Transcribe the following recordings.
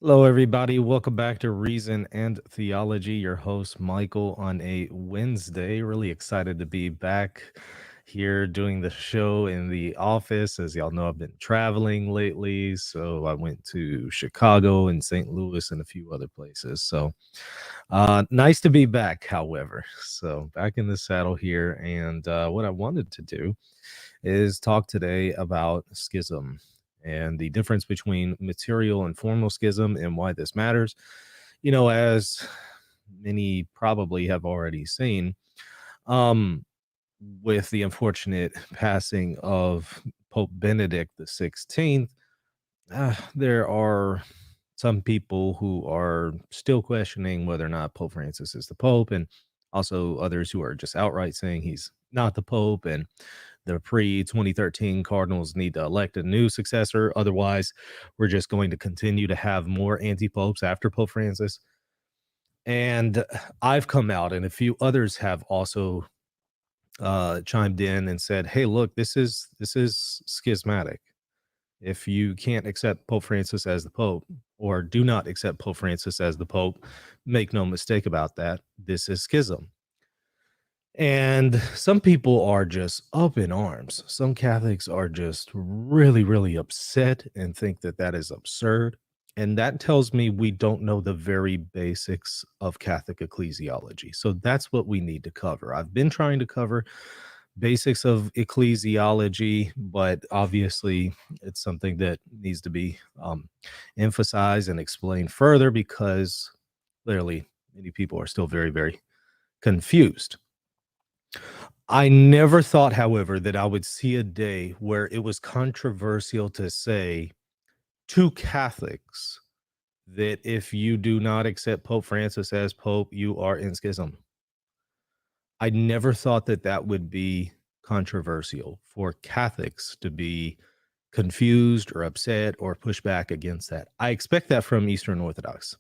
Hello, everybody. Welcome back to Reason and Theology. Your host, Michael, on a Wednesday. Really excited to be back here doing the show in the office. As y'all know, I've been traveling lately. So I went to Chicago and St. Louis and a few other places. So nice to be back, however. So back in the saddle here. And what I wanted to do is talk today about schism and the difference between material and formal schism and why this matters. As many probably have already seen, um, with the unfortunate passing of Pope Benedict the 16th, there are some people who are still questioning whether or not Pope Francis is the Pope, and also others who are just outright saying he's not the Pope, and the pre-2013 cardinals need to elect a new successor. Otherwise, we're just going to continue to have more anti-popes after Pope Francis. And I've come out, and a few others have also chimed in and said, "Hey, look, this is schismatic. If you can't accept Pope Francis as the Pope, or do not accept Pope Francis as the Pope, make no mistake about that. This is schism." And some people are just up in arms. Some Catholics are just really, really upset and think that that is absurd. And that tells me we don't know the very basics of Catholic ecclesiology. So that's what we need to cover. I've been trying to cover basics of ecclesiology, but obviously it's something that needs to be emphasized and explained further because clearly many people are still very, very confused. I never thought, however, that I would see a day where it was controversial to say to Catholics that if you do not accept Pope Francis as Pope, you are in schism. I never thought that that would be controversial for Catholics to be confused or upset or push back against that. I expect that from Eastern Orthodox.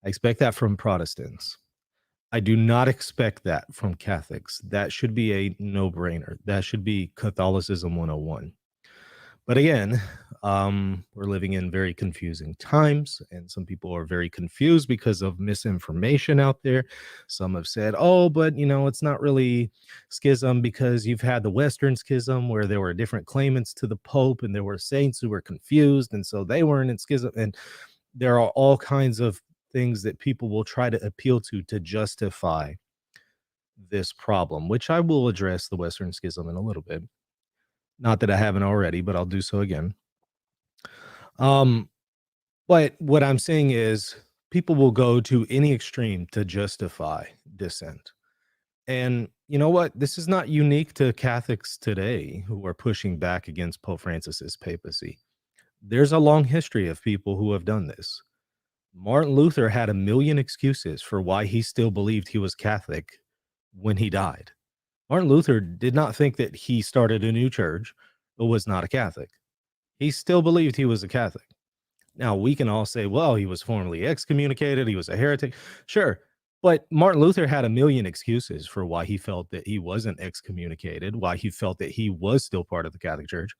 I expect that from Protestants. I do not expect that from Catholics. That should be a no-brainer. That should be Catholicism 101. But again, we're living in very confusing times, and some people are very confused because of misinformation out there. Some have said, oh, but it's not really schism because you've had the Western Schism where there were different claimants to the Pope and there were saints who were confused, and so they weren't in schism. And there are all kinds of things that people will try to appeal to justify this problem, which I will address the Western Schism in a little bit. Not that I haven't already, but I'll do so again. Um, but what I'm saying is people will go to any extreme to justify dissent. And you know what? This is not unique to Catholics today who are pushing back against Pope Francis's papacy. There's a long history of people who have done this. Martin Luther had a million excuses for why he still believed he was Catholic when he died. Martin Luther did not think that he started a new church, but was not a Catholic. He still believed he was a Catholic. Now, we can all say, well, he was formally excommunicated, he was a heretic. Sure, but Martin Luther had a million excuses for why he felt that he wasn't excommunicated, why he felt that he was still part of the Catholic Church.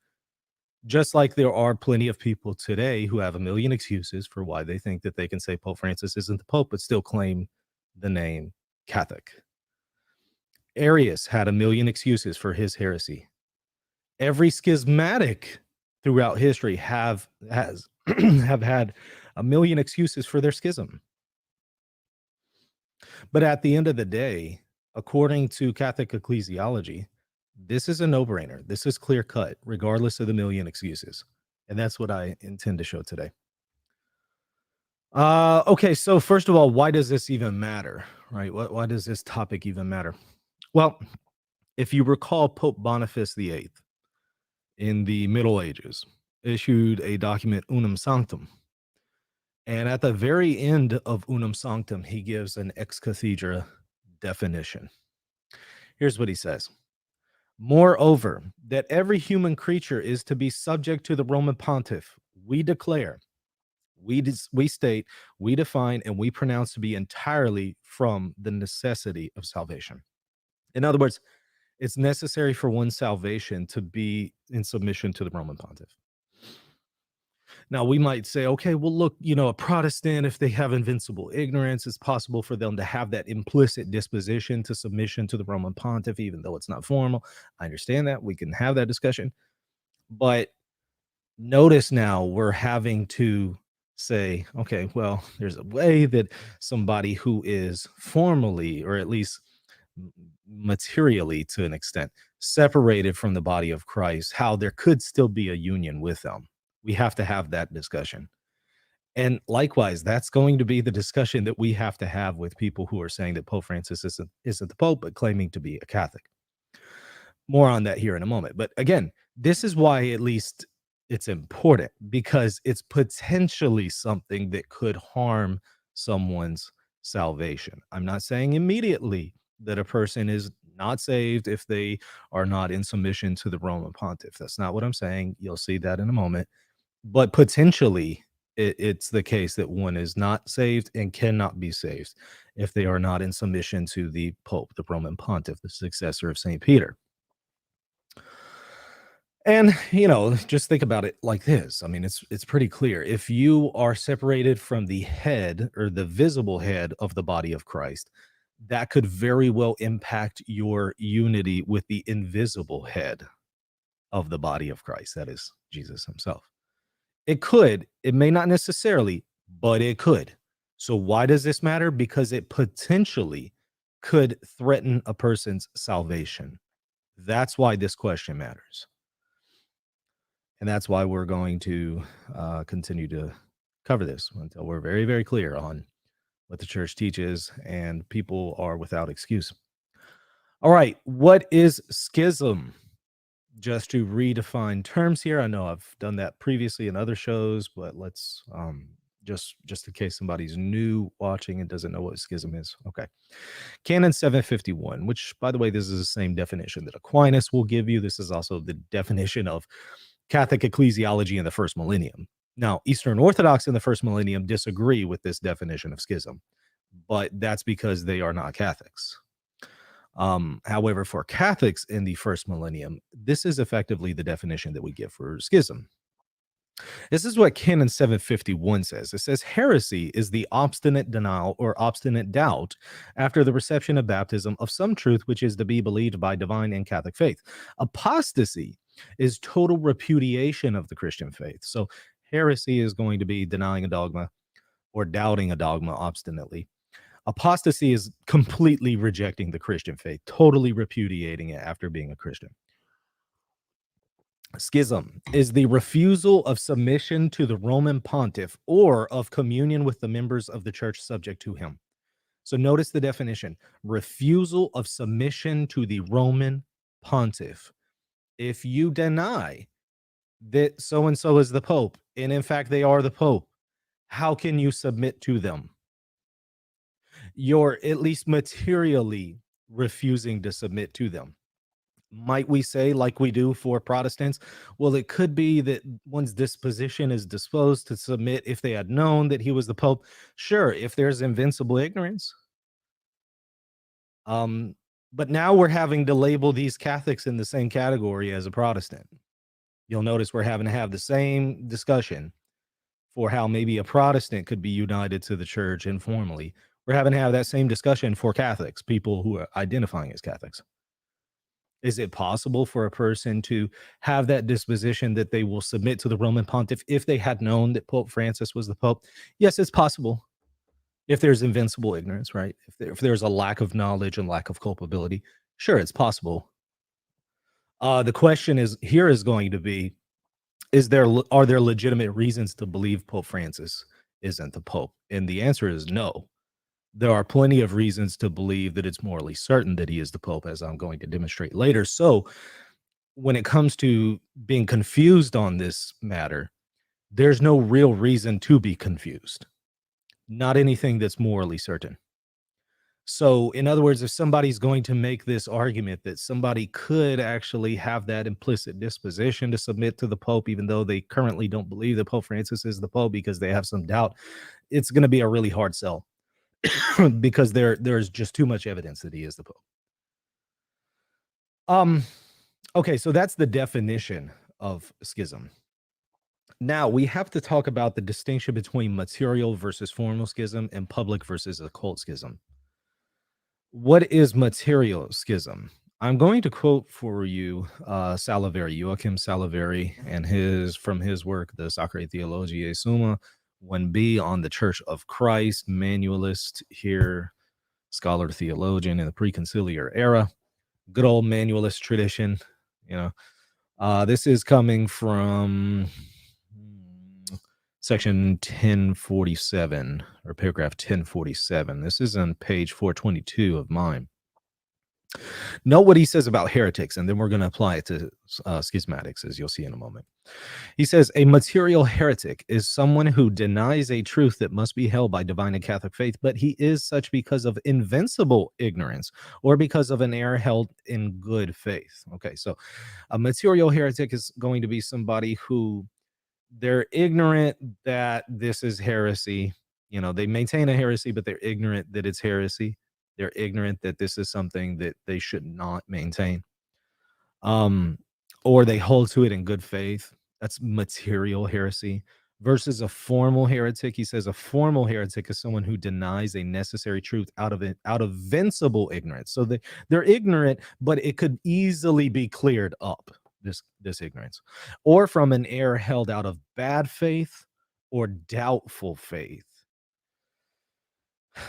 Just like there are plenty of people today who have a million excuses for why they think that they can say Pope Francis isn't the Pope, but still claim the name Catholic. Arius had a million excuses for his heresy. Every schismatic throughout history have had a million excuses for their schism. But at the end of the day, according to Catholic ecclesiology, this is a no-brainer. This is clear cut, regardless of the million excuses. And that's what I intend to show today. Okay, so first of all, why does this even matter, right? Why does this topic even matter? Well, if you recall, Pope Boniface VIII in the Middle Ages issued a document, Unum Sanctum. And at the very end of Unum Sanctum, he gives an ex cathedra definition. Here's what he says. Moreover, that every human creature is to be subject to the Roman pontiff, we declare, we state, we define, and we pronounce to be entirely from the necessity of salvation. In other words, it's necessary for one's salvation to be in submission to the Roman pontiff. Now, we might say, okay, well, look, a Protestant, if they have invincible ignorance, it's possible for them to have that implicit disposition to submission to the Roman pontiff, even though it's not formal. I understand that. We can have that discussion. But notice now we're having to say, okay, well, there's a way that somebody who is formally, or at least materially to an extent, separated from the body of Christ, how there could still be a union with them. We have to have that discussion. And likewise, that's going to be the discussion that we have to have with people who are saying that Pope Francis isn't the Pope, but claiming to be a Catholic. More on that here in a moment. But again, this is why at least it's important, because it's potentially something that could harm someone's salvation. I'm not saying immediately that a person is not saved if they are not in submission to the Roman pontiff. That's not what I'm saying. You'll see that in a moment. But potentially, it's the case that one is not saved and cannot be saved if they are not in submission to the Pope, the Roman pontiff, the successor of St. Peter. And, just think about it like this. I mean, it's pretty clear. If you are separated from the head, or the visible head of the body of Christ, that could very well impact your unity with the invisible head of the body of Christ. That is Jesus himself. It could. It may not necessarily, but it could. So why does this matter? Because it potentially could threaten a person's salvation. That's why this question matters. And that's why we're going to continue to cover this until we're very, very clear on what the church teaches and people are without excuse. All right. What is schism? Just to redefine terms here. I know I've done that previously in other shows, but let's just in case somebody's new watching and doesn't know what schism is. Okay. Canon 751, which, by the way, this is the same definition that Aquinas will give you. This is also the definition of Catholic ecclesiology in the first millennium. Now, Eastern Orthodox in the first millennium disagree with this definition of schism, but that's because they are not Catholics. However, for Catholics in the first millennium, this is effectively the definition that we give for schism. This is what Canon 751 says. It says, heresy is the obstinate denial or obstinate doubt after the reception of baptism of some truth which is to be believed by divine and Catholic faith. Apostasy is total repudiation of the Christian faith. So heresy is going to be denying a dogma or doubting a dogma obstinately. Apostasy is completely rejecting the Christian faith, totally repudiating it after being a Christian. Schism is the refusal of submission to the Roman pontiff or of communion with the members of the church subject to him. So notice the definition: refusal of submission to the Roman pontiff. If you deny that so-and-so is the Pope, and in fact they are the Pope, how can you submit to them? You're at least materially refusing to submit to them. Might we say, like we do for Protestants, well, it could be that one's disposition is disposed to submit if they had known that he was the Pope. Sure, if there's invincible ignorance. But now we're having to label these Catholics in the same category as a Protestant. You'll notice we're having to have the same discussion for how maybe a Protestant could be united to the church informally. We're having to have that same discussion for Catholics, people who are identifying as Catholics. Is it possible for a person to have that disposition that they will submit to the Roman pontiff if they had known that Pope Francis was the Pope? Yes, it's possible. If there's invincible ignorance, right? If there's a lack of knowledge and lack of culpability, sure, it's possible. The question is going to be, are there legitimate reasons to believe Pope Francis isn't the Pope? And the answer is no. There are plenty of reasons to believe that it's morally certain that he is the Pope, as I'm going to demonstrate later. So when it comes to being confused on this matter, there's no real reason to be confused. Not anything that's morally certain. So in other words, if somebody's going to make this argument that somebody could actually have that implicit disposition to submit to the Pope, even though they currently don't believe that Pope Francis is the Pope because they have some doubt, it's going to be a really hard sell. Because there's just too much evidence that he is the Pope. Okay, so that's the definition of schism. Now we have to talk about the distinction between material versus formal schism and public versus occult schism. What is material schism? I'm going to quote for you Saliveri, Joachim Saliveri, and from his work, the Sacrae Theologiae Summa, 1b on the Church of Christ, manualist here, scholar theologian in the preconciliar era, good old manualist tradition. You know, this is coming from section 1047 or paragraph 1047. This is on page 422 of mine. Know what he says about heretics, and then we're going to apply it to schismatics, as you'll see in a moment. He says, a material heretic is someone who denies a truth that must be held by divine and Catholic faith, but he is such because of invincible ignorance or because of an error held in good faith. Okay, so a material heretic is going to be somebody who they're ignorant that this is heresy. You know, they maintain a heresy, but they're ignorant that it's heresy. They're ignorant that this is something that they should not maintain. Or they hold to it in good faith. That's material heresy. Versus a formal heretic, he says a formal heretic is someone who denies a necessary truth out of invincible ignorance. So they're ignorant, but it could easily be cleared up, this ignorance, or from an error held out of bad faith or doubtful faith.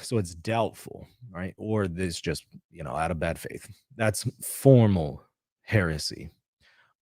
So it's doubtful, right? Or this just, out of bad faith. That's formal heresy.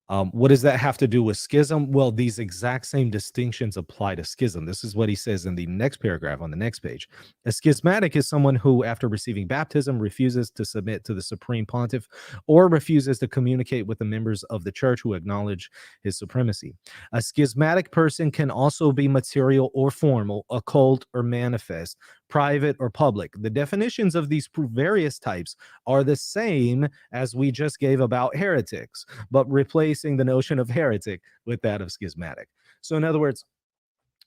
What does that have to do with schism? Well, these exact same distinctions apply to schism. This is what he says in the next paragraph on the next page. A schismatic is someone who, after receiving baptism, refuses to submit to the supreme pontiff or refuses to communicate with the members of the church who acknowledge his supremacy. A schismatic person can also be material or formal, occult or manifest, private or public. The definitions of these various types are the same as we just gave about heretics, but replacing the notion of heretic with that of schismatic. So in other words,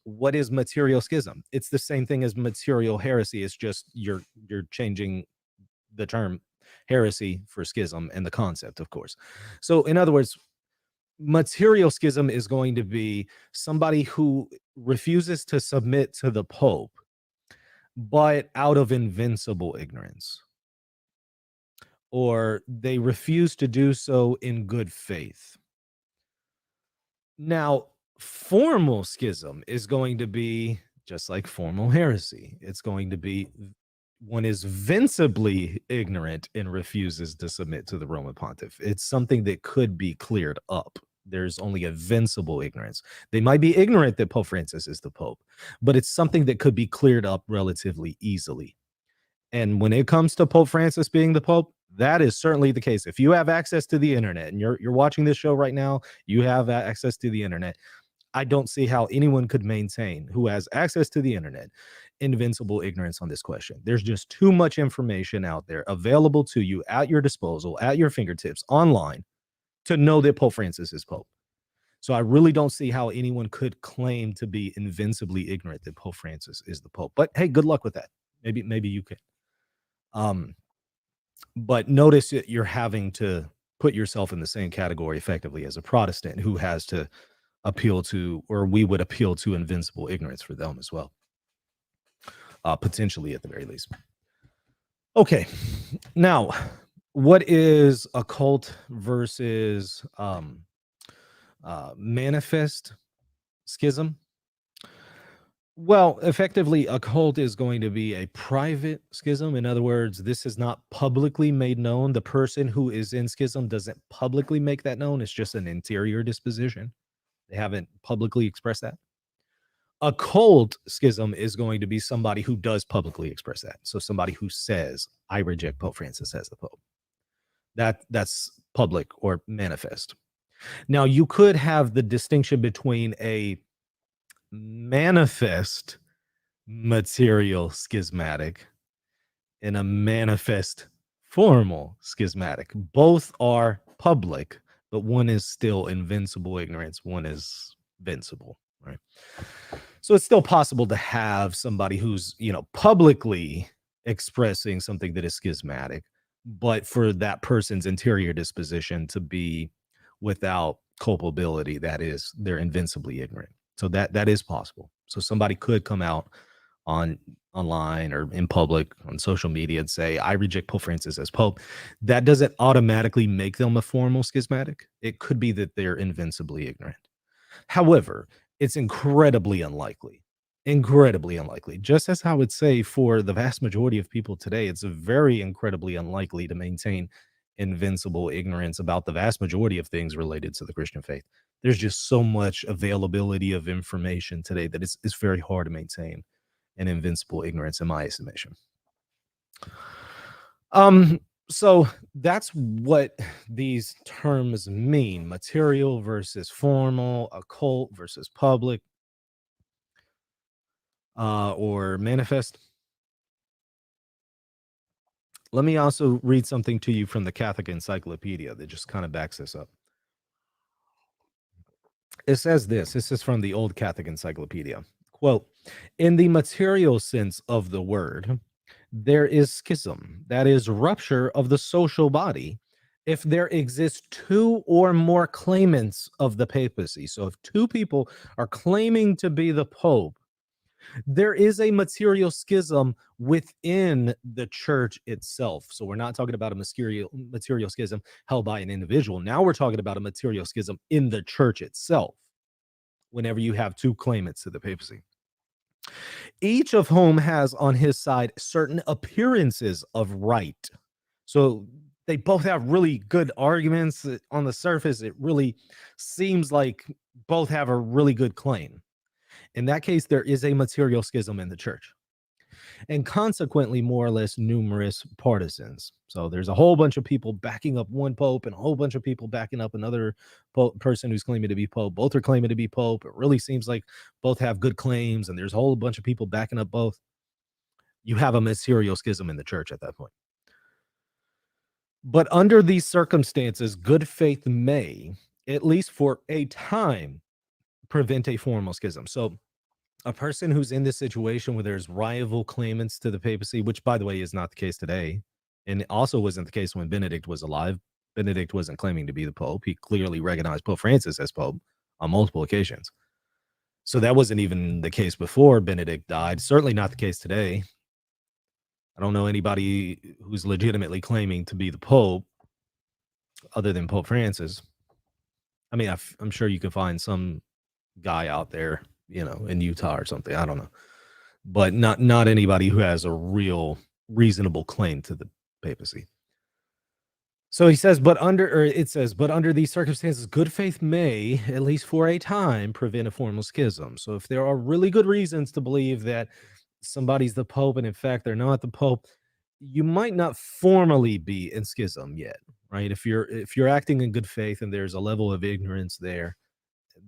what is material schism? It's the same thing as material heresy. It's just you're changing the term heresy for schism and the concept, of course. So in other words, material schism is going to be somebody who refuses to submit to the Pope, but out of invincible ignorance, or they refuse to do so in good faith. Now, formal schism is going to be just like formal heresy. It's going to be one is vincibly ignorant and refuses to submit to the Roman pontiff. It's something that could be cleared up. There's only a vincible ignorance. They might be ignorant that Pope Francis is the Pope, but it's something that could be cleared up relatively easily. And when it comes to Pope Francis being the Pope, that is certainly the case. If you have access to the internet and you're watching this show right now, you have access to the internet. I don't see how anyone could maintain, who has access to the internet, invincible ignorance on this question. There's just too much information out there available to you at your disposal, at your fingertips, online, to know that Pope Francis is Pope. So I really don't see how anyone could claim to be invincibly ignorant that Pope Francis is the Pope. But hey, good luck with that. Maybe you can. But notice that you're having to put yourself in the same category effectively as a Protestant who has to appeal to, or we would appeal to, invincible ignorance for them as well, potentially at the very least. Okay, now what is occult versus manifest schism? Well, effectively, occult is going to be a private schism. In other words, this is not publicly made known. The person who is in schism doesn't publicly make that known. It's just an interior disposition. They haven't publicly expressed that. Occult schism is going to be somebody who does publicly express that. So somebody who says, I reject Pope Francis as the Pope. That's public or manifest. Now, you could have the distinction between a manifest material schismatic and a manifest formal schismatic. Both are public, but one is still invincible ignorance, one is vincible, right? So it's still possible to have somebody who's, publicly expressing something that is schismatic, but for that person's interior disposition to be without culpability, that is, they're invincibly ignorant. So that is possible. So somebody could come out on online or in public on social media and say, I reject Pope Francis as Pope. That doesn't automatically make them a formal schismatic. It could be that they're invincibly ignorant. However, it's incredibly unlikely. Incredibly unlikely. Just as I would say for the vast majority of people today, it's very incredibly unlikely to maintain invincible ignorance about the vast majority of things related to the Christian faith. There's just so much availability of information today that it's very hard to maintain an invincible ignorance, in my estimation. So that's what these terms mean: material versus formal, occult versus public, or manifest. Let me also read something to you from the Catholic Encyclopedia that just kind of backs this up. It says this is from the Old Catholic Encyclopedia. Quote, in the material sense of the word, there is schism, that is, rupture of the social body, if there exist two or more claimants of the papacy. So if two people are claiming to be the Pope, there is a material schism within the church itself. So we're not talking about a material schism held by an individual. Now we're talking about a material schism in the church itself whenever you have two claimants to the papacy, each of whom has on his side certain appearances of right. So they both have really good arguments. On the surface, it really seems like both have a really good claim. In that case, there is a material schism in the church, and consequently, more or less numerous partisans. So there's a whole bunch of people backing up one pope and a whole bunch of people backing up another person who's claiming to be pope. Both are claiming to be pope. It really seems like both have good claims, and there's a whole bunch of people backing up both. You have a material schism in the church at that point. But under these circumstances, good faith may, at least for a time, prevent a formal schism. So a person who's in this situation where there's rival claimants to the papacy, which by the way is not the case today, and it also wasn't the case when Benedict was alive. Benedict wasn't claiming to be the Pope. He clearly recognized Pope Francis as Pope on multiple occasions. So that wasn't even the case before Benedict died. Certainly not the case today. I don't know anybody who's legitimately claiming to be the Pope other than Pope Francis. I mean, I'm sure you can find some guy out there, in Utah or something. I don't know, but not anybody who has a real reasonable claim to the papacy. So he says, but under these circumstances, good faith may, at least for a time, prevent a formal schism. So if there are really good reasons to believe that somebody's the Pope, and in fact they're not the Pope, you might not formally be in schism yet, right? If you're acting in good faith and there's a level of ignorance there,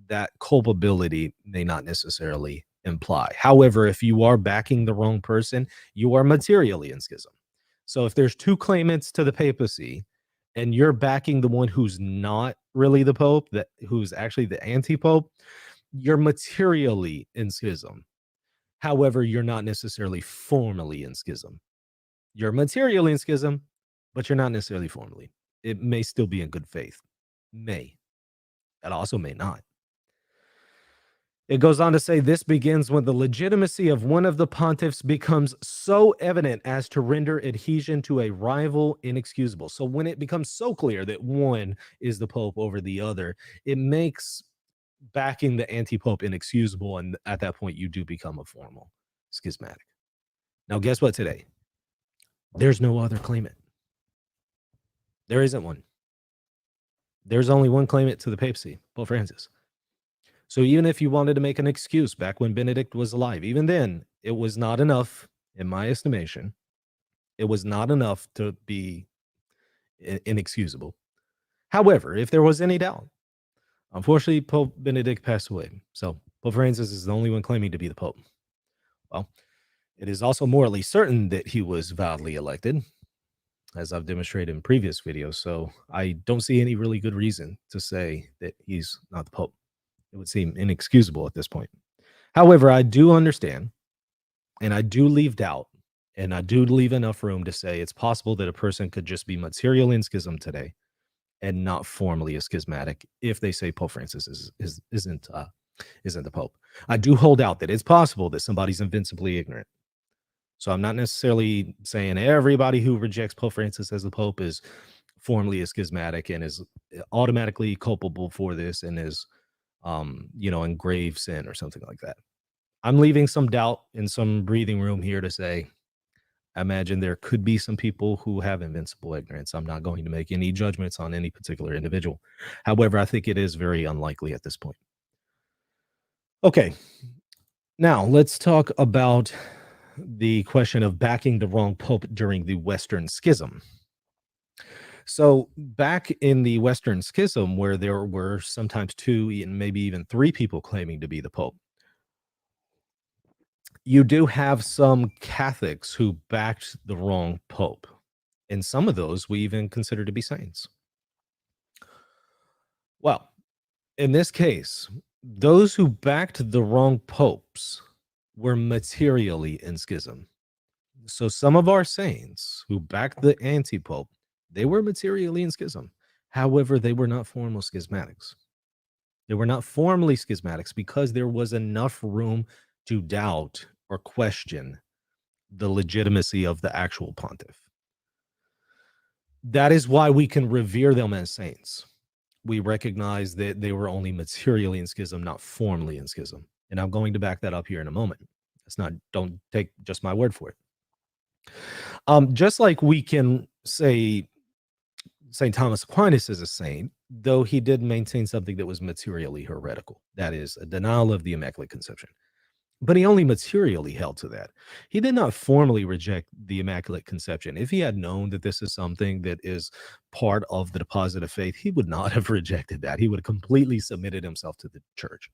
that culpability may not necessarily imply. However, if you are backing the wrong person, you are materially in schism. So if there's two claimants to the papacy and you're backing the one who's not really the Pope, who's actually the anti-Pope, you're materially in schism. However, you're not necessarily formally in schism. You're materially in schism, but you're not necessarily formally. It may still be in good faith. May. It also may not. It goes on to say, this begins when the legitimacy of one of the pontiffs becomes so evident as to render adhesion to a rival inexcusable. So when it becomes so clear that one is the Pope over the other, it makes backing the anti-Pope inexcusable. And at that point, you do become a formal schismatic. Now, guess what today? There's no other claimant. There isn't one. There's only one claimant to the papacy, Pope Francis. So even if you wanted to make an excuse back when Benedict was alive, even then, it was not enough, in my estimation. It was not enough to be inexcusable. However, if there was any doubt, unfortunately, Pope Benedict passed away. So Pope Francis is the only one claiming to be the Pope. Well, it is also morally certain that he was validly elected, as I've demonstrated in previous videos. So I don't see any really good reason to say that he's not the Pope. It would seem inexcusable at this point. However, I do understand, and I do leave doubt, and I do leave enough room to say it's possible that a person could just be material in schism today and not formally a schismatic if they say Pope Francis isn't isn't the Pope. I do hold out that it's possible that somebody's invincibly ignorant. So I'm not necessarily saying everybody who rejects Pope Francis as the Pope is formally a schismatic and is automatically culpable for this and is, in grave sin or something like that. I'm leaving some doubt and some breathing room here to say, I imagine there could be some people who have invincible ignorance. I'm not going to make any judgments on any particular individual. However, I think it is very unlikely at this point. Okay, now let's talk about the question of backing the wrong pope during the Western Schism. So back in the Western Schism, where there were sometimes two and maybe even three people claiming to be the pope, you do have some Catholics who backed the wrong pope. And some of those we even consider to be saints. Well, in this case, those who backed the wrong popes were materially in schism. So some of our saints who backed the anti-pope, they were materially in schism. However, they were not formal schismatics. They were not formally schismatics because there was enough room to doubt or question the legitimacy of the actual pontiff. That is why we can revere them as saints. We recognize that they were only materially in schism, not formally in schism. And I'm going to back that up here in a moment. Don't take just my word for it. Just like we can say St. Thomas Aquinas is a saint, though he did maintain something that was materially heretical. That is a denial of the Immaculate Conception. But he only materially held to that. He did not formally reject the Immaculate Conception. If he had known that this is something that is part of the deposit of faith, he would not have rejected that. He would have completely submitted himself to the church.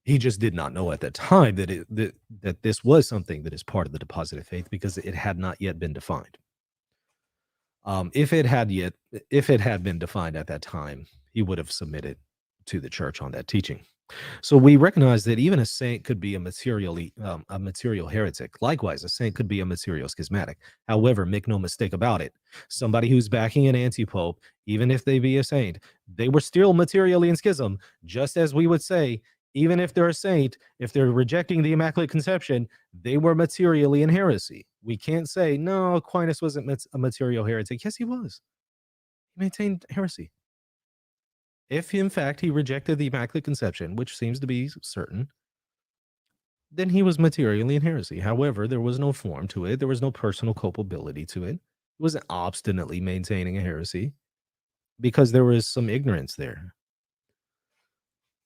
He just did not know at that time that this was something that is part of the deposit of faith because it had not yet been defined. If it had been defined at that time, he would have submitted to the church on that teaching. So we recognize that even a saint could be a material heretic. Likewise, a saint could be a material schismatic. However, make no mistake about it, somebody who's backing an anti-pope, even if they be a saint, they were still materially in schism, just as we would say, even if they're a saint, if they're rejecting the Immaculate Conception, they were materially in heresy. We can't say, no, Aquinas wasn't a material heretic. Yes, he was. He maintained heresy. If, in fact, he rejected the Immaculate Conception, which seems to be certain, then he was materially in heresy. However, there was no form to it. There was no personal culpability to it. He wasn't obstinately maintaining a heresy because there was some ignorance there.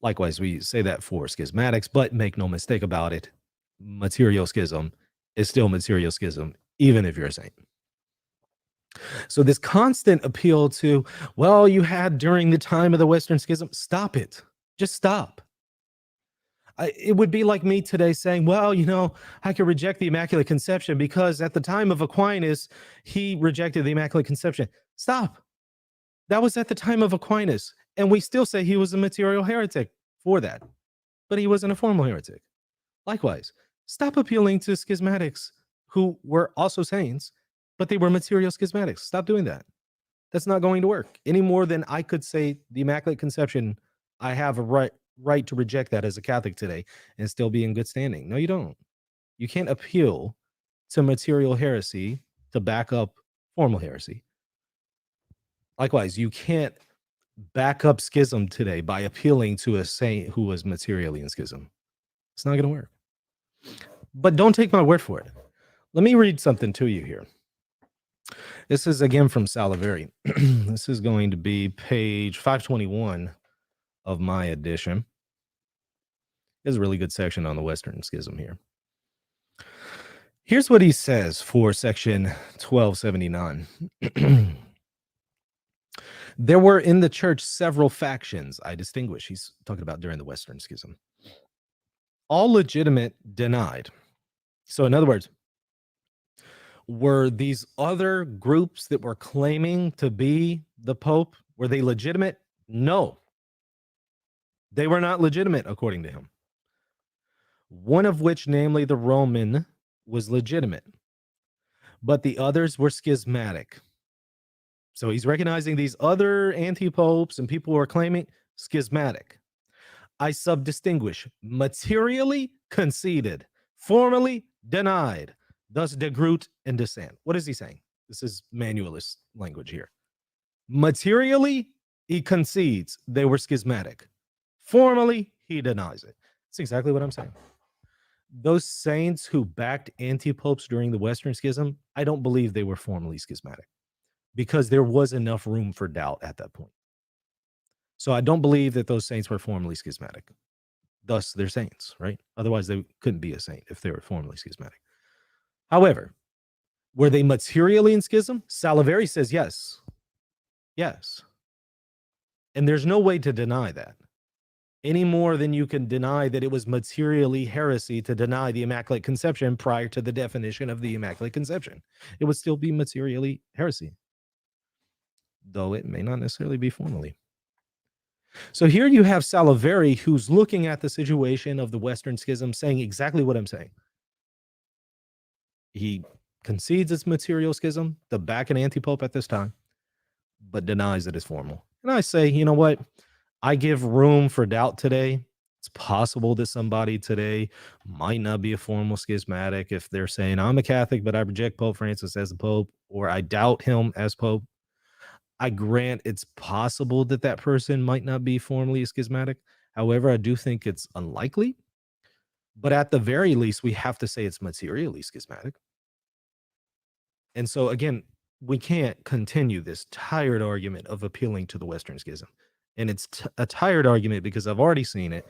Likewise, we say that for schismatics, but make no mistake about it, material schism is still material schism, even if you're a saint. So this constant appeal to, well, you had during the time of the Western Schism, stop it. Just stop. It would be like me today saying, well, I could reject the Immaculate Conception because at the time of Aquinas, he rejected the Immaculate Conception. Stop. That was at the time of Aquinas. And we still say he was a material heretic for that. But he wasn't a formal heretic. Likewise, stop appealing to schismatics who were also saints, but they were material schismatics. Stop doing that. That's not going to work any more than I could say the Immaculate Conception. I have a right to reject that as a Catholic today and still be in good standing. No, you don't. You can't appeal to material heresy to back up formal heresy. Likewise, you can't back up schism today by appealing to a saint who was materially in schism. It's not going to work. But don't take my word for it. Let me read something to you here. This is again from Saliveri. This is going to be page 521 of my edition. There's a really good section on the Western Schism here. Here's what he says for section 1279. There were in the church several factions I distinguish. He's talking about during the Western Schism. All legitimate denied. So in other words, were these other groups that were claiming to be the Pope, were they legitimate? No. They were not legitimate, according to him. One of which, namely the Roman, was legitimate. But the others were schismatic. So he's recognizing these other anti-popes and people who are claiming schismatic. I subdistinguish materially conceded, formally denied, thus de Groot and dissent. What is he saying? This is manualist language here. Materially, he concedes they were schismatic. Formally, he denies it. That's exactly what I'm saying. Those saints who backed antipopes during the Western Schism, I don't believe they were formally schismatic because there was enough room for doubt at that point. So I don't believe that those saints were formally schismatic. Thus, they're saints, right? Otherwise, they couldn't be a saint if they were formally schismatic. However, were they materially in schism? Saliveri says yes. Yes. And there's no way to deny that. Any more than you can deny that it was materially heresy to deny the Immaculate Conception prior to the definition of the Immaculate Conception. It would still be materially heresy, though it may not necessarily be formally. So here you have Saliveri, who's looking at the situation of the Western Schism, saying exactly what I'm saying. He concedes it's material schism, the back and antipope at this time, but denies it is formal. And I say, you know what? I give room for doubt today. It's possible that somebody today might not be a formal schismatic if they're saying, I'm a Catholic, but I reject Pope Francis as the Pope, or I doubt him as Pope. I grant it's possible that that person might not be formally a schismatic. However, I do think it's unlikely. But at the very least, we have to say it's materially schismatic. And so, again, we can't continue this tired argument of appealing to the Western Schism. And it's a tired argument because I've already seen it.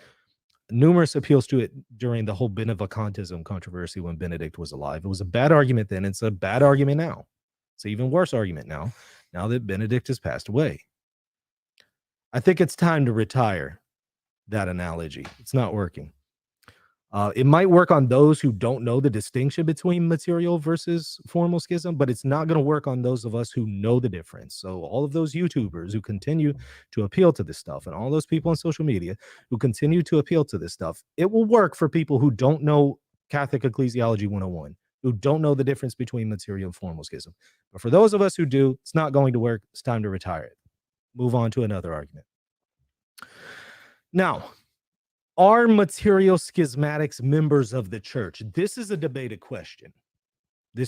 Numerous appeals to it during the whole benevacantism controversy when Benedict was alive. It was a bad argument then. It's a bad argument now. It's an even worse argument now that Benedict has passed away. I think it's time to retire that analogy. It's not working. It might work on those who don't know the distinction between material versus formal schism, but it's not going to work on those of us who know the difference. So all of those YouTubers who continue to appeal to this stuff and all those people on social media who continue to appeal to this stuff, it will work for people who don't know Catholic Ecclesiology 101, who don't know the difference between material and formal schism. But for those of us who do, it's not going to work. It's time to retire it. Move on to another argument. Now, are material schismatics members of the church? This is a debated question. When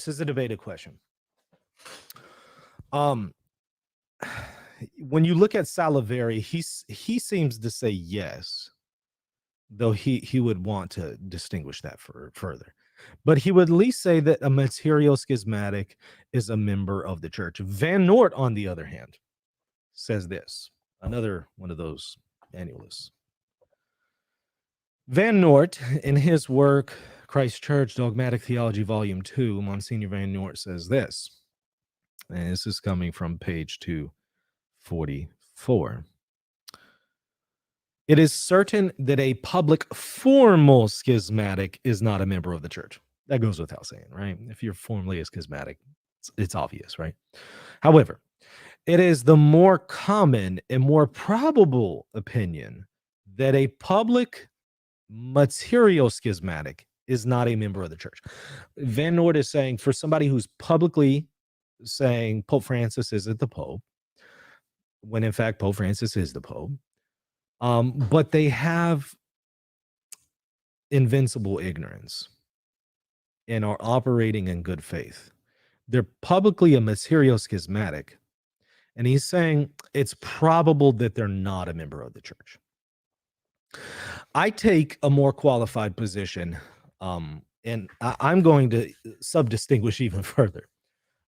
you look at Saliveri, he seems to say yes, though he would want to distinguish that further. But he would at least say that a material schismatic is a member of the church. Van Noort, on the other hand, says this. Another one of those annualists. Van Noort, in his work, Christ Church, Dogmatic Theology, Volume 2, Monsignor Van Noort says this, and this is coming from page 244. It is certain that a public formal schismatic is not a member of the church. That goes without saying, right? If you're formally a schismatic, it's obvious, right? However, it is the more common and more probable opinion that a public material schismatic is not a member of the church. Van Noort is saying for somebody who's publicly saying Pope Francis isn't the Pope, when in fact Pope Francis is the Pope, but they have invincible ignorance and are operating in good faith. They're publicly a material schismatic, and he's saying it's probable that they're not a member of the church. I take a more qualified position, and I'm going to subdistinguish even further.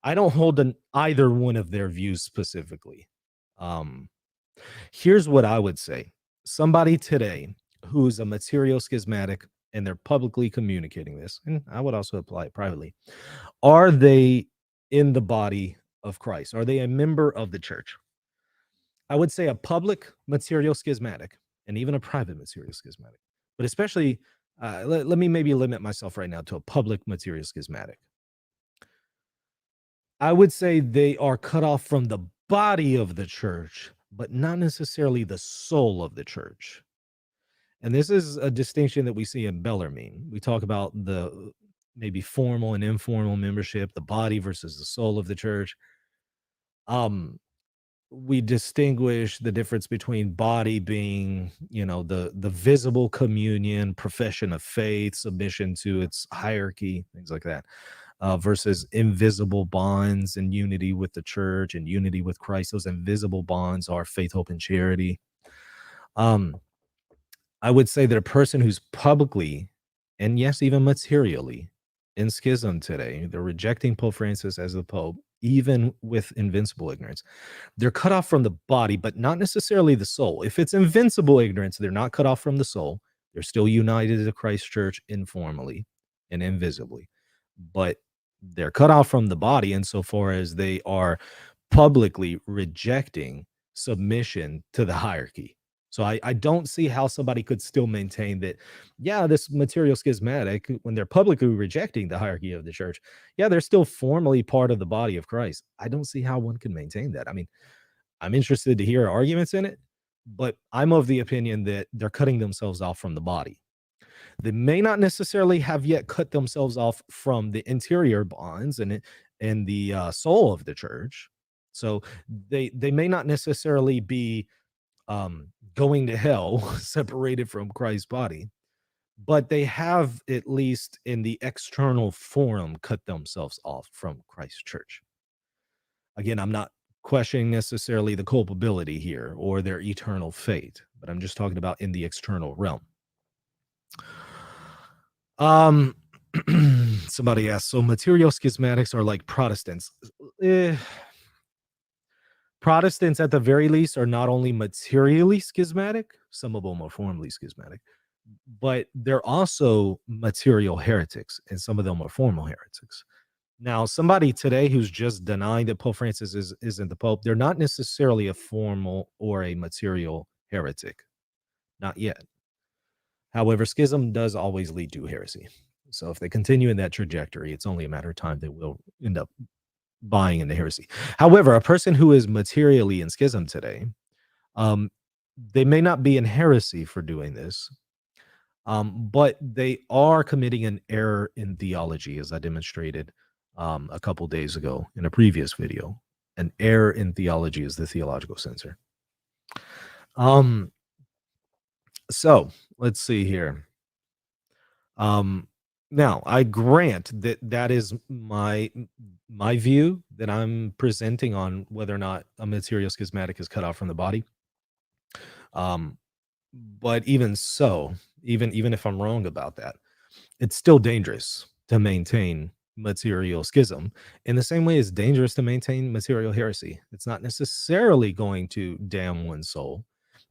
I don't hold either one of their views specifically. Here's what I would say. Somebody today who's a material schismatic and they're publicly communicating this, and I would also apply it privately, are they in the body of Christ? Are they a member of the church? I would say a public material schismatic and even a private material schismatic, but especially, let me maybe limit myself right now to a public material schismatic. I would say they are cut off from the body of the church, but not necessarily the soul of the church. And this is a distinction that we see in Bellarmine. We talk about the maybe formal and informal membership, the body versus the soul of the church. we distinguish the difference between body being, the visible communion, profession of faith, submission to its hierarchy, things like that, versus invisible bonds and unity with the church and unity with Christ. Those invisible bonds are faith, hope, and charity. Um, I would say that a person who's publicly, and yes, even materially, in schism today, they're rejecting Pope Francis as the Pope, even with invincible ignorance. They're cut off from the body, but not necessarily the soul. If it's invincible ignorance, they're not cut off from the soul. They're still united to Christ Church informally and invisibly, but they're cut off from the body insofar as they are publicly rejecting submission to the hierarchy. So I don't see how somebody could still maintain that, yeah, this material schismatic, when they're publicly rejecting the hierarchy of the church, yeah, they're still formally part of the body of Christ. I don't see how one can maintain that. I mean, I'm interested to hear arguments in it, but I'm of the opinion that they're cutting themselves off from the body. They may not necessarily have yet cut themselves off from the interior bonds and the soul of the church. So they may not necessarily be going to hell separated from Christ's body, but they have, at least in the external forum, cut themselves off from Christ's church. Again, I'm not questioning necessarily the culpability here or their eternal fate, but I'm just talking about in the external realm. Somebody asked, so material schismatics are like Protestants. Protestants, at the very least, are not only materially schismatic, some of them are formally schismatic, but they're also material heretics, and some of them are formal heretics. Now, somebody today who's just denying that Pope Francis isn't the Pope, they're not necessarily a formal or a material heretic. Not yet. However, schism does always lead to heresy. So if they continue in that trajectory, it's only a matter of time they will end up buying into heresy. However, a person who is materially in schism today, they may not be in heresy for doing this, but they are committing an error in theology, as I demonstrated a couple days ago in a previous video. An error in theology is the theological censor. So let's see here. Now I grant that that is my view that I'm presenting on whether or not a material schismatic is cut off from the body. But even so, even if I'm wrong about that, it's still dangerous to maintain material schism in the same way it's dangerous to maintain material heresy. It's not necessarily going to damn one's soul,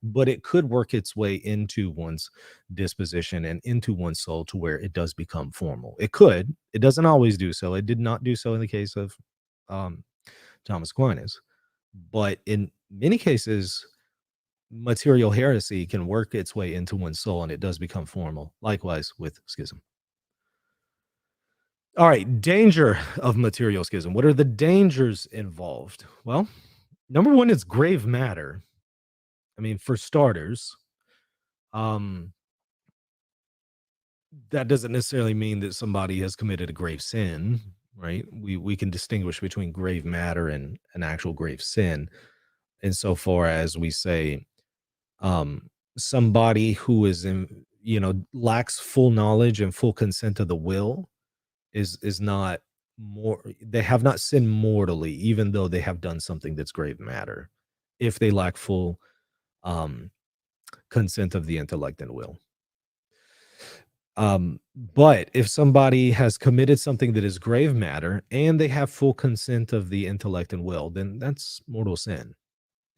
but it could work its way into one's disposition and into one's soul to where it does become formal. It could. It doesn't always do so. It did not do so in the case of Thomas Aquinas, but in many cases, material heresy can work its way into one's soul and it does become formal. Likewise with schism. All right, danger of material schism. What are the dangers involved? Well, number one is grave matter. I mean, for starters, that doesn't necessarily mean that somebody has committed a grave sin, right? We can distinguish between grave matter and an actual grave sin, insofar as we say somebody who is in, lacks full knowledge and full consent of the will is not more, they have not sinned mortally, even though they have done something that's grave matter, if they lack full consent of the intellect and will. But if somebody has committed something that is grave matter and they have full consent of the intellect and will, then that's mortal sin,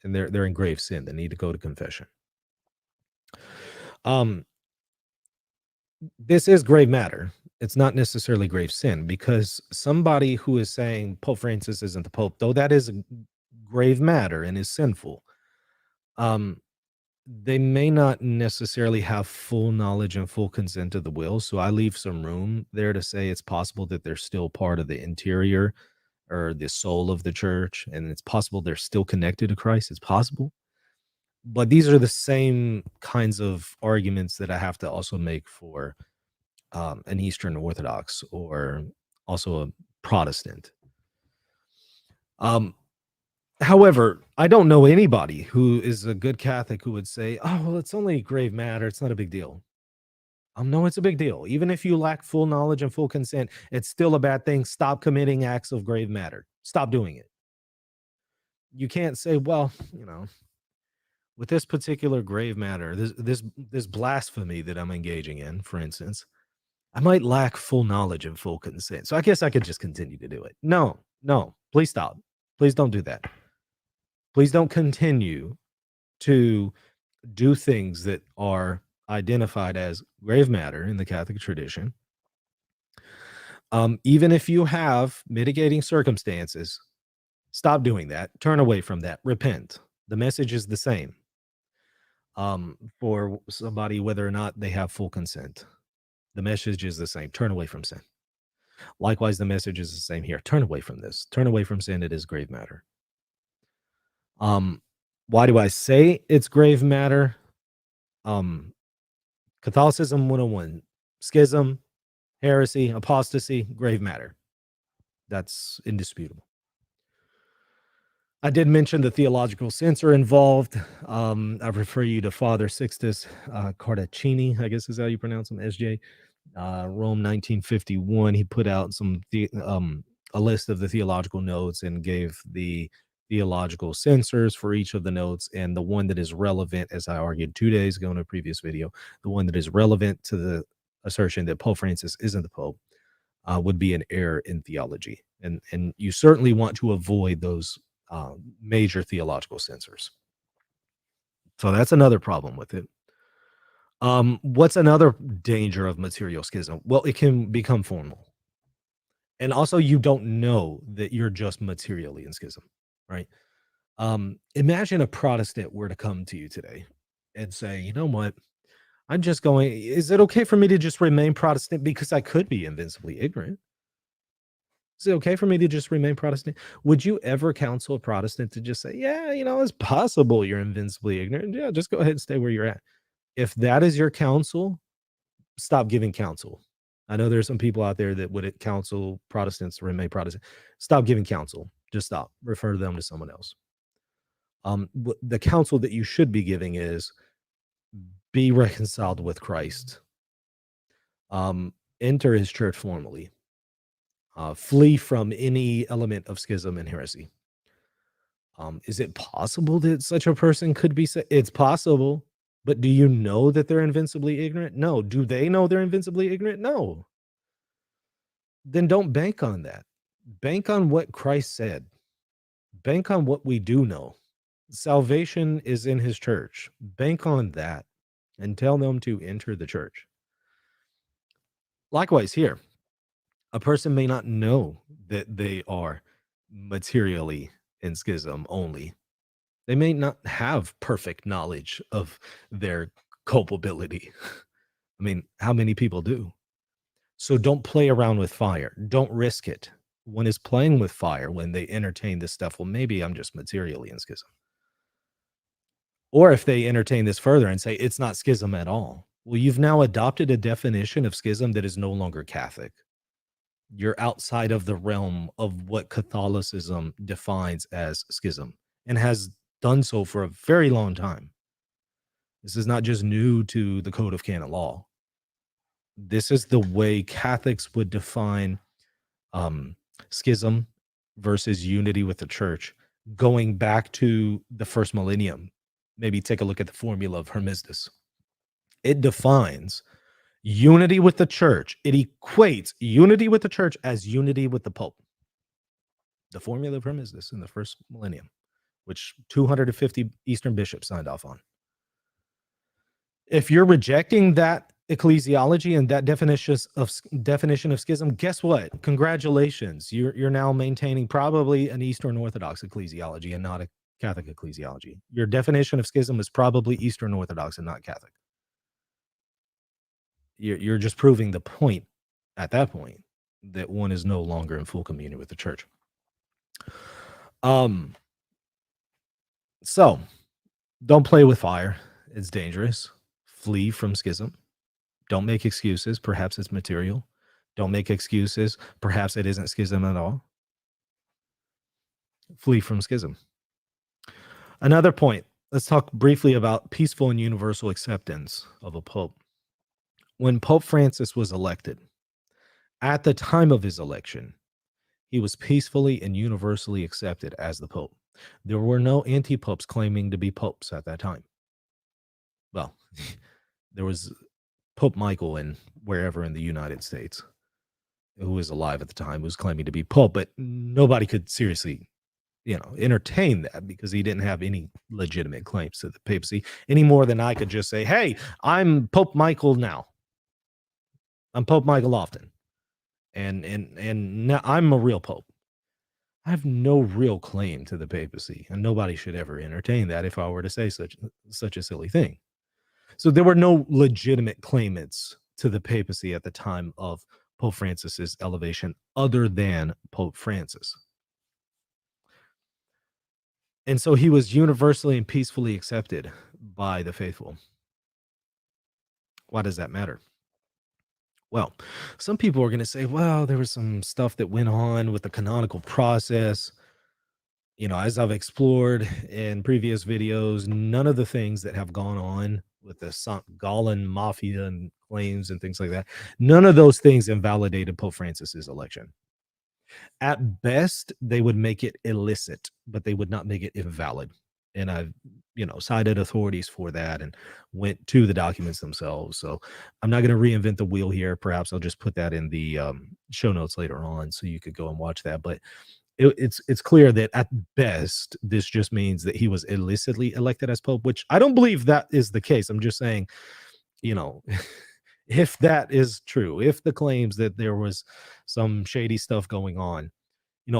and they're in grave sin. They need to go to confession. This is grave matter. It's not necessarily grave sin, because somebody who is saying Pope Francis isn't the Pope, though that is a grave matter and is sinful, they may not necessarily have full knowledge and full consent of the will. So I leave some room there to say it's possible that they're still part of the interior or the soul of the church, and it's possible they're still connected to Christ. It's possible. But these are the same kinds of arguments that I have to also make for an Eastern Orthodox or also a Protestant. However, I don't know anybody who is a good Catholic who would say, "Oh, well, it's only grave matter. It's not a big deal." No, it's a big deal. Even if you lack full knowledge and full consent, it's still a bad thing. Stop committing acts of grave matter. Stop doing it. You can't say, "Well, with this particular grave matter, this blasphemy that I'm engaging in, for instance, I might lack full knowledge and full consent. So I guess I could just continue to do it." No, no, please stop. Please don't do that. Please don't continue to do things that are identified as grave matter in the Catholic tradition. Even if you have mitigating circumstances, stop doing that. Turn away from that. Repent. The message is the same for somebody, whether or not they have full consent. The message is the same. Turn away from sin. Likewise, the message is the same here. Turn away from this. Turn away from sin. It is grave matter. Why do I say it's grave matter? Catholicism 101, schism, heresy, apostasy, grave matter. That's indisputable. I did mention the theological censor involved. I refer you to Father Sixtus Cardaccini, I guess is how you pronounce him, SJ. Rome 1951. He put out a list of the theological notes and gave the theological censors for each of the notes. And the one that is relevant, as I argued 2 days ago in a previous video, the one that is relevant to the assertion that Pope Francis isn't the Pope would be an error in theology. And you certainly want to avoid those major theological censors. So that's another problem with it. What's another danger of material schism? Well, it can become formal. And also you don't know that you're just materially in schism, right? Imagine a Protestant were to come to you today and say, "You know what? Is it okay for me to just remain Protestant because I could be invincibly ignorant? Is it okay for me to just remain Protestant?" Would you ever counsel a Protestant to just say, "Yeah, it's possible you're invincibly ignorant. Yeah, just go ahead and stay where you're at." If that is your counsel, stop giving counsel. I know there's some people out there that would counsel Protestants to remain Protestant. Stop giving counsel. Just stop. Refer them to someone else. The counsel that you should be giving is be reconciled with Christ. Enter his church formally. Flee from any element of schism and heresy. Is it possible that such a person could be it's possible, but do you know that they're invincibly ignorant? No. Do they know they're invincibly ignorant? No. Then don't bank on that. Bank on what Christ said. Bank on what we do know. Salvation is in his church. Bank on that and tell them to enter the church. Likewise, here, a person may not know that they are materially in schism only. They may not have perfect knowledge of their culpability. I mean, how many people do? So don't play around with fire. Don't risk it. One is playing with fire when they entertain this stuff. Well, maybe I'm just materially in schism. Or if they entertain this further and say it's not schism at all. Well, you've now adopted a definition of schism that is no longer Catholic. You're outside of the realm of what Catholicism defines as schism and has done so for a very long time. This is not just new to the Code of Canon Law. This is the way Catholics would define schism versus unity with the church going back to the first millennium. Maybe take a look at the formula of Hermisdus. It defines unity with the church. It equates unity with the church as unity with the Pope. The formula of Hermisdus in the first millennium, which 250 Eastern bishops signed off on. If you're rejecting that ecclesiology and that definition of schism, guess what? Congratulations. You're now maintaining probably an Eastern Orthodox ecclesiology and not a Catholic ecclesiology. Your definition of schism is probably Eastern Orthodox and not Catholic. You're just proving the point at that point that one is no longer in full communion with the church. So don't play with fire. It's dangerous. Flee from schism. Don't make excuses. Perhaps it's material. Don't make excuses. Perhaps it isn't schism at all. Flee from schism. Another point. Let's talk briefly about peaceful and universal acceptance of a pope. When Pope Francis was elected, at the time of his election, he was peacefully and universally accepted as the pope. There were no antipopes claiming to be popes at that time. Well, there was Pope Michael in wherever in the United States, who was alive at the time, was claiming to be pope, but nobody could seriously, entertain that because he didn't have any legitimate claims to the papacy any more than I could just say, "Hey, I'm Pope Michael now. I'm Pope Michael often, and now I'm a real pope." I have no real claim to the papacy, and nobody should ever entertain that if I were to say such a silly thing. So there were no legitimate claimants to the papacy at the time of Pope Francis's elevation other than Pope Francis. And so he was universally and peacefully accepted by the faithful. Why does that matter? Well, some people are going to say, well, there was some stuff that went on with the canonical process. As I've explored in previous videos, none of the things that have gone on with the St. Gallen mafia and claims and things like that, none of those things invalidated Pope Francis's election. At best, they would make it illicit, but they would not make it invalid. And I've, cited authorities for that and went to the documents themselves. So I'm not going to reinvent the wheel here. Perhaps I'll just put that in the show notes later on so you could go and watch that. But it's clear that at best, this just means that he was illicitly elected as pope, which I don't believe that is the case. I'm just saying, you know, if that is true, if the claims that there was some shady stuff going on,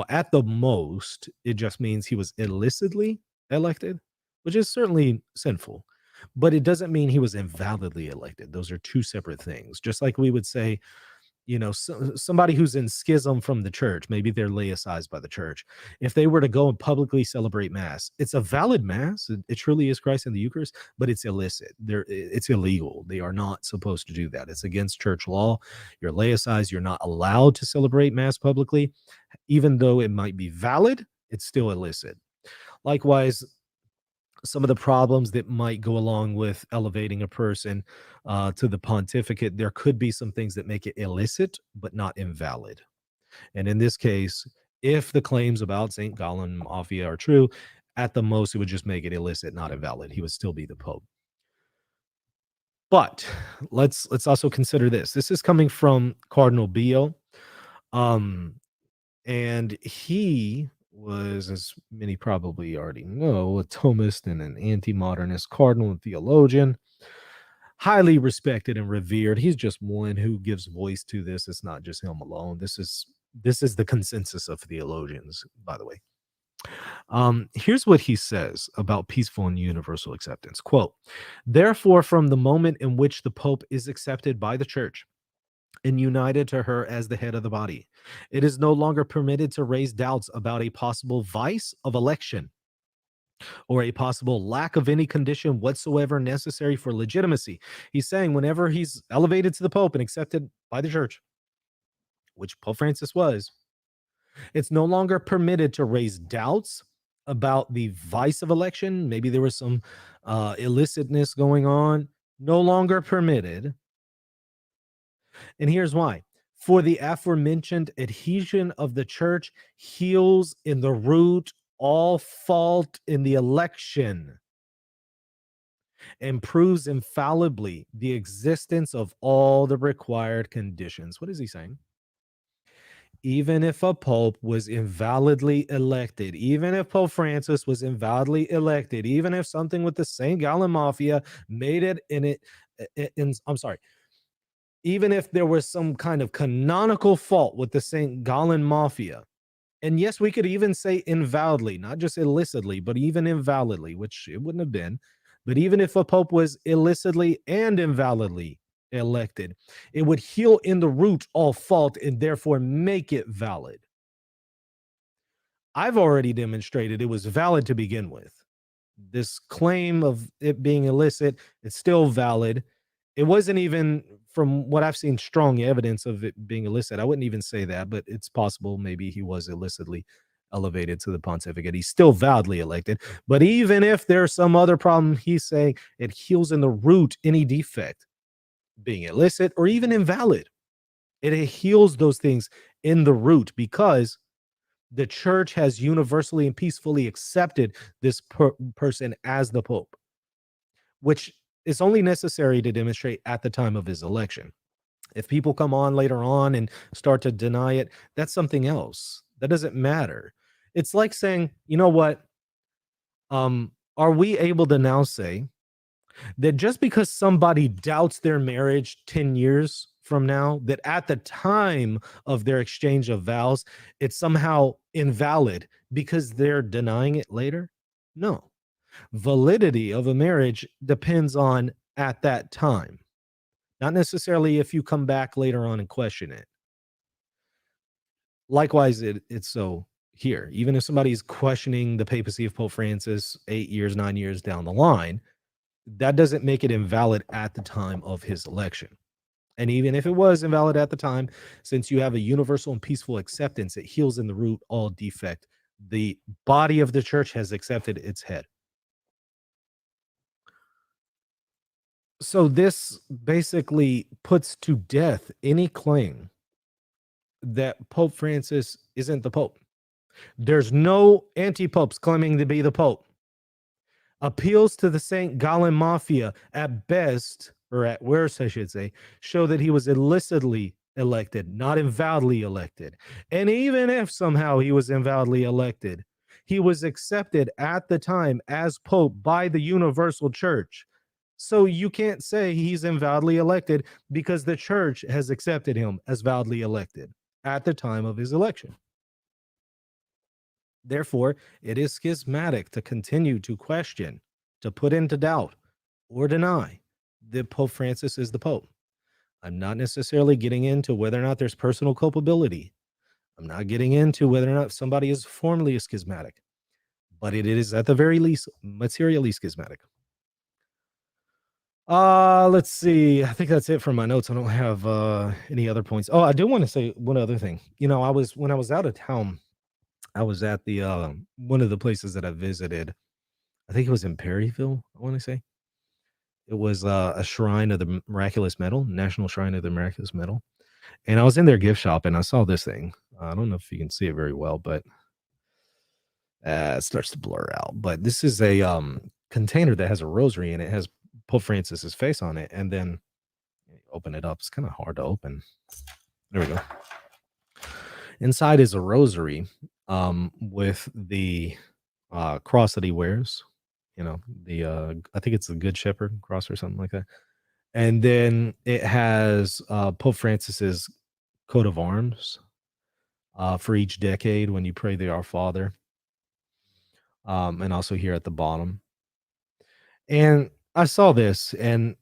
at the most, it just means he was illicitly elected, which is certainly sinful. But it doesn't mean he was invalidly elected. Those are two separate things. Just like we would say, somebody who's in schism from the church, maybe they're laicized by the church. If they were to go and publicly celebrate mass, it's a valid mass. It truly is Christ in the Eucharist, but it's illicit. It's illegal. They are not supposed to do that. It's against church law. You're laicized. You're not allowed to celebrate mass publicly. Even though it might be valid, it's still illicit. Likewise, some of the problems that might go along with elevating a person to the pontificate, there could be some things that make it illicit, but not invalid. And in this case, if the claims about St. Gallen Mafia are true, at the most, it would just make it illicit, not invalid. He would still be the Pope. But let's also consider this. This is coming from Cardinal Bio. And he was, as many probably already know, a Thomist and an anti-modernist cardinal and theologian, highly respected and revered. He's just one who gives voice to this. It's not just him alone. This is the consensus of theologians, by the way. Here's what he says about peaceful and universal acceptance. Quote, therefore, from the moment in which the Pope is accepted by the church and united to her as the head of the body, it is no longer permitted to raise doubts about a possible vice of election or a possible lack of any condition whatsoever necessary for legitimacy. He's saying whenever he's elevated to the Pope and accepted by the church, which Pope Francis was, it's no longer permitted to raise doubts about the vice of election. Maybe there was some illicitness going on. No longer permitted. And here's why. For the aforementioned adhesion of the church heals in the root all fault in the election and proves infallibly the existence of all the required conditions. What is he saying? Even if a pope was invalidly elected, even if Pope Francis was invalidly elected, even if something with the St. Gallen Mafia made it I'm sorry, even if there was some kind of canonical fault with the St. Gallen Mafia, and yes, we could even say invalidly, not just illicitly, but even invalidly, which it wouldn't have been, but even if a pope was illicitly and invalidly elected, it would heal in the root all fault and therefore make it valid. I've already demonstrated it was valid to begin with. This claim of it being illicit, it's still valid. It wasn't even, from what I've seen, strong evidence of it being illicit. I wouldn't even say that, but it's possible maybe he was illicitly elevated to the pontificate. He's still validly elected. But even if there's some other problem, he's saying it heals in the root any defect, being illicit or even invalid. It heals those things in the root because the church has universally and peacefully accepted this person as the pope, which is only necessary to demonstrate at the time of his election. If people come on later on and start to deny it, that's something else. That doesn't matter. It's like saying, you know what? Are we able to now say that just because somebody doubts their marriage 10 years from now, that at the time of their exchange of vows, it's somehow invalid because they're denying it later? No. Validity of a marriage depends on at that time, not necessarily if you come back later on and question it. Likewise, it's so here. Even if somebody's questioning the papacy of Pope Francis 8 years, 9 years down the line, that doesn't make it invalid at the time of his election. And even if it was invalid at the time, since you have a universal and peaceful acceptance, it heals in the root all defect. The body of the church has accepted its head. So this basically puts to death any claim that Pope Francis isn't the Pope. There's no antipopes claiming to be the Pope. Appeals to the St. Gallen Mafia at best, or at worst, I should say, show that he was illicitly elected, not invalidly elected. And even if somehow he was invalidly elected, he was accepted at the time as Pope by the Universal Church. So you can't say he's invalidly elected because the church has accepted him as validly elected at the time of his election. Therefore, it is schismatic to continue to question, to put into doubt, or deny that Pope Francis is the Pope. I'm not necessarily getting into whether or not there's personal culpability. I'm not getting into whether or not somebody is formally a schismatic, but it is at the very least materially schismatic. Let's see. I think that's it for my notes. I don't have any other points. Oh, I do want to say one other thing. When I was out of town, I was at the one of the places that I visited. I think it was in Perryville, I want to say. It was a shrine of the miraculous medal, National Shrine of the Miraculous Medal. And I was in their gift shop and I saw this thing. I don't know if you can see it very well, but it starts to blur out. But this is a container that has a rosary and it has Pope Francis's face on it. And then open it up. It's kind of hard to open. There we go. Inside is a rosary with the cross that he wears. I think it's the Good Shepherd cross or something like that. And then it has Pope Francis's coat of arms for each decade when you pray the Our Father. And also here at the bottom. And I saw this and,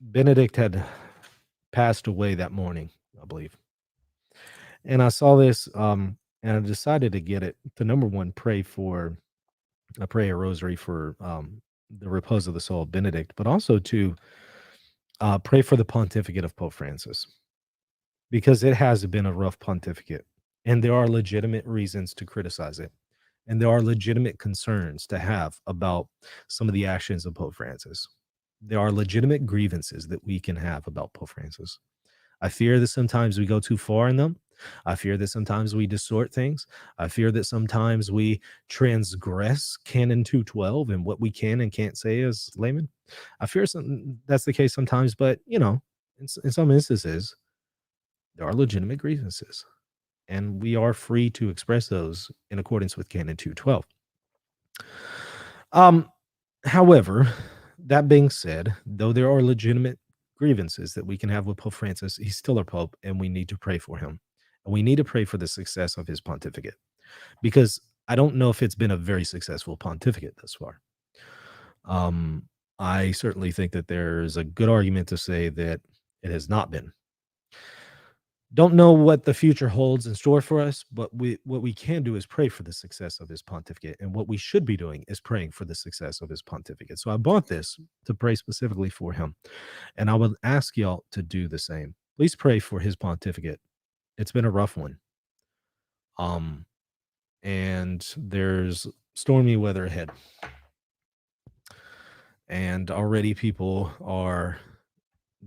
Benedict had passed away that morning, I believe. And I saw this and I decided to get it to number one, pray a rosary for the repose of the soul of Benedict, but also to pray for the pontificate of Pope Francis, because it has been a rough pontificate and there are legitimate reasons to criticize it. And there are legitimate concerns to have about some of the actions of Pope Francis. There are legitimate grievances that we can have about Pope Francis. I fear that sometimes we go too far in them. I fear that sometimes we distort things. I fear that sometimes we transgress Canon 212 and what we can and can't say as laymen. I fear that's the case sometimes, but in some instances, there are legitimate grievances, and we are free to express those in accordance with Canon 212. However, that being said, though there are legitimate grievances that we can have with Pope Francis, he's still our Pope, and we need to pray for him. And we need to pray for the success of his pontificate, because I don't know if it's been a very successful pontificate thus far. I certainly think that there's a good argument to say that it has not been. Don't know what the future holds in store for us, but what we can do is pray for the success of his pontificate. And what we should be doing is praying for the success of his pontificate. So I bought this to pray specifically for him. And I would ask y'all to do the same. Please pray for his pontificate. It's been a rough one. And there's stormy weather ahead. And already people are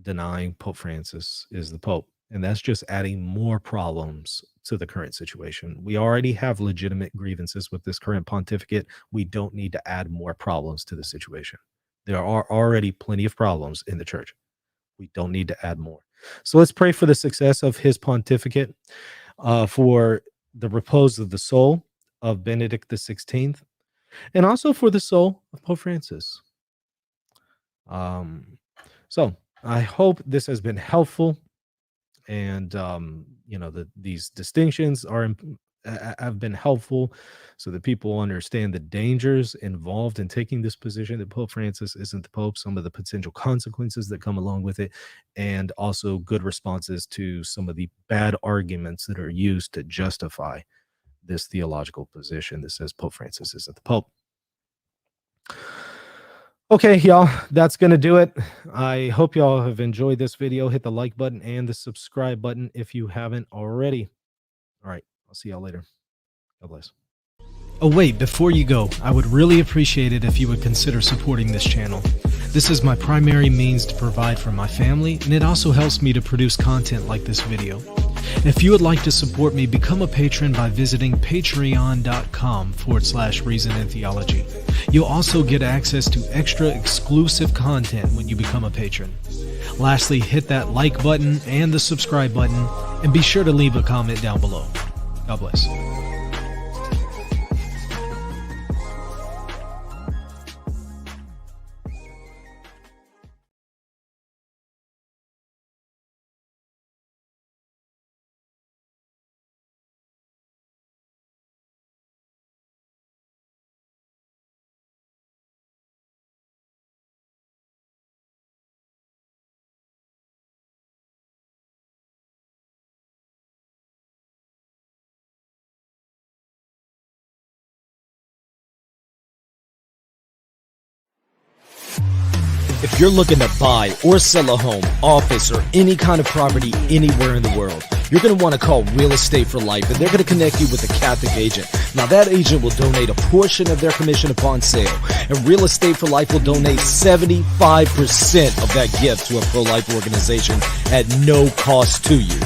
denying Pope Francis is the Pope. And that's just adding more problems to the current situation. We already have legitimate grievances with this current pontificate. We don't need to add more problems to the situation. There are already plenty of problems in the church. We don't need to add more. So let's pray for the success of his pontificate, for the repose of the soul of Benedict XVI, and also for the soul of Pope Francis. So I hope this has been helpful, and these distinctions have been helpful, so that people understand the dangers involved in taking this position that Pope Francis isn't the Pope, some of the potential consequences that come along with it, and also good responses to some of the bad arguments that are used to justify this theological position that says Pope Francis isn't the Pope. Okay, y'all, that's going to do it. I hope y'all have enjoyed this video. Hit the like button and the subscribe button if you haven't already. All right, I'll see y'all later. God bless. Oh wait, before you go, I would really appreciate it if you would consider supporting this channel. This is my primary means to provide for my family, and it also helps me to produce content like this video. If you would like to support me, become a patron by visiting patreon.com/reason and theology. You'll also get access to extra exclusive content when you become a patron. Lastly, hit that like button and the subscribe button, and be sure to leave a comment down below. God bless. If you're looking to buy or sell a home, office, or any kind of property anywhere in the world, you're going to want to call Real Estate for Life, and they're going to connect you with a Catholic agent. Now, that agent will donate a portion of their commission upon sale, and Real Estate for Life will donate 75% of that gift to a pro-life organization at no cost to you.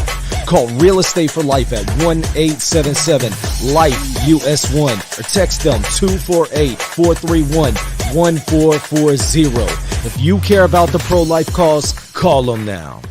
Call Real Estate for Life at 1-877-LIFE-US1 or text them 248-431-1440. If you care about the pro-life cause, call them now.